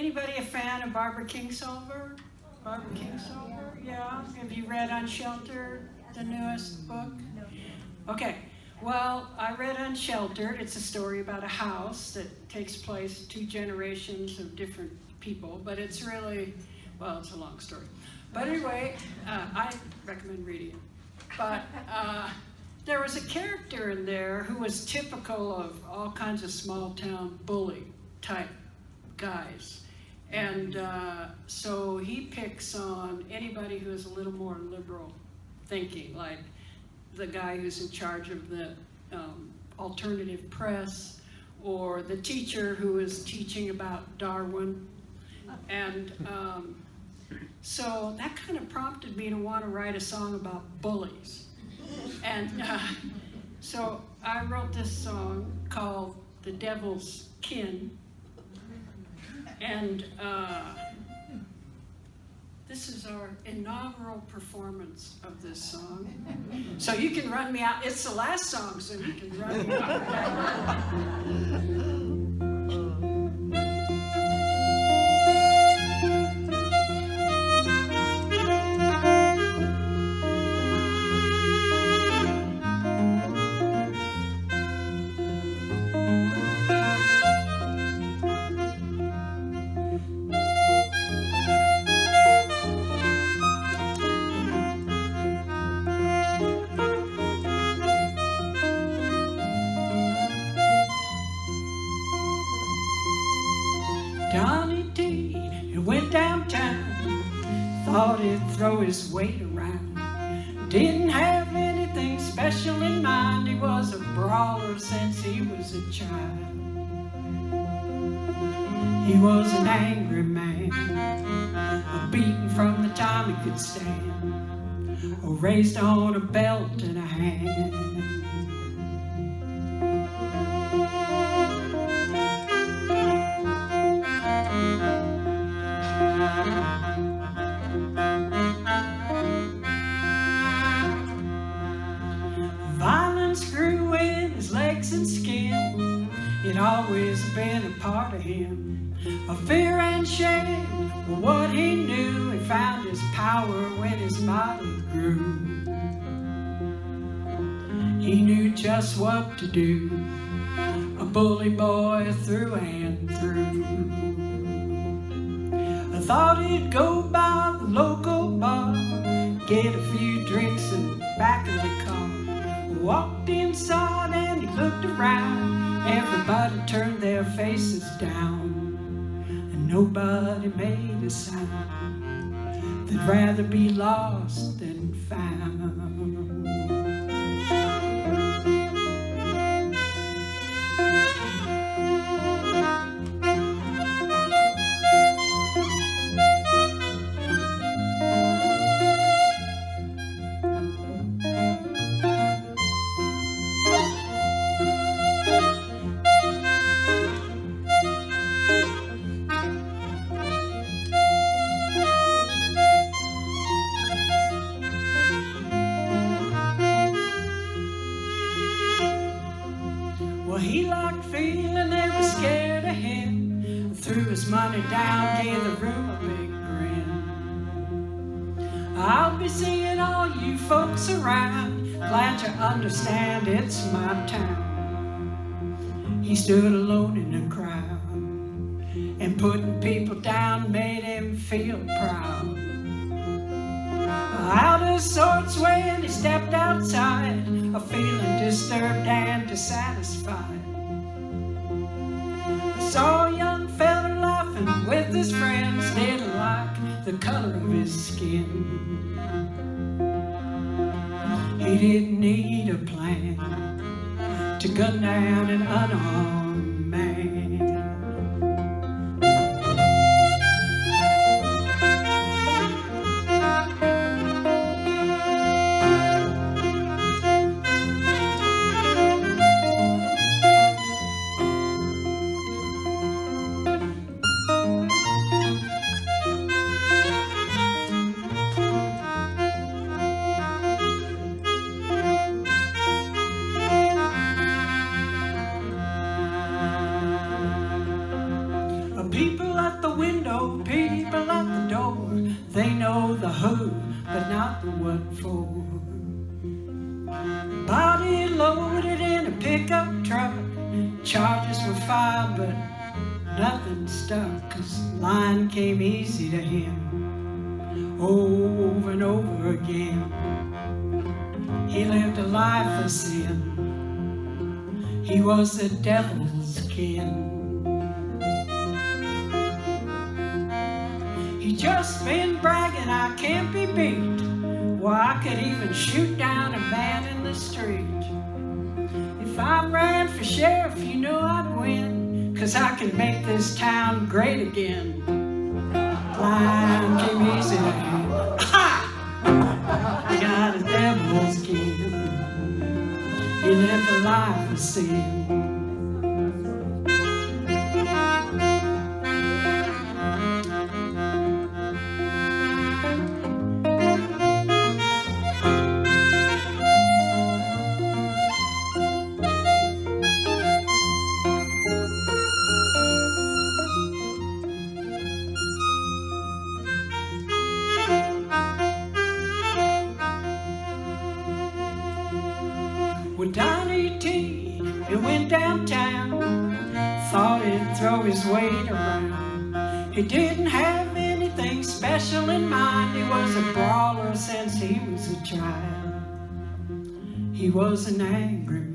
Anybody a fan of Barbara Kingsolver? Barbara Kingsolver? Yeah. Have you read Unsheltered, the newest book? No. Okay. Well, I read Unsheltered. It's a story about a house that takes place 2 generations of different people, but it's really, well, it's a long story. But anyway, I recommend reading it. But there was a character in there who was typical of all kinds of small town bully type guys. And so he picks on anybody who is a little more liberal thinking, like the guy who's in charge of the alternative press, or the teacher who is teaching about Darwin. And so that kind of prompted me to want to write a song about bullies. And so I wrote this song called The Devil's Kin. And this is our inaugural performance of this song. So you can run me out. It's the last song, so you can run me out. Johnny D, he went downtown, thought he'd throw his weight around. Didn't have anything special in mind, he was a brawler since he was a child. He was an angry man, a beaten from the time he could stand, raised on a belt and a hand. Violence grew in his legs and skin. It always been a part of him. A fear and shame were what he knew. He found his power when his body grew. He knew just what to do. A bully boy through and through. I thought he'd go by the local bar, get a few drinks and back in the car. Walked inside and he looked around. Everybody turned their faces down, and nobody made a sound. They'd rather be lost than found. Well, he liked feeling they were scared of him. Threw his money down, gave the room a big grin. I'll be seeing all you folks around, glad you understand it's my town. He stood alone in the crowd, and putting people down made him feel proud. Out of sorts when he stepped outside, a feeling disturbed and dissatisfied. I saw a young fella laughing with his friends, didn't like the color of his skin. He didn't need a plan to gun down an unarmed man. People at the window, people at the door. They know the who, but not the what for. Body loaded in a pickup truck. Charges were filed, but nothing stuck, 'cause lying came easy to him, over and over again. He lived a life of sin. He was the devil's kin. He just been bragging, I can't be beat. Well, I could even shoot down a man in the street. If I ran for sheriff, you know I'd win, 'cause I can make this town great again. Lying came easy to him. Ha! He got a devil's skin. He lived a life of sin. With Donnie T, he went downtown, thought he'd throw his weight around. He didn't have anything special in mind. He was a brawler since he was a child. He was an angry man.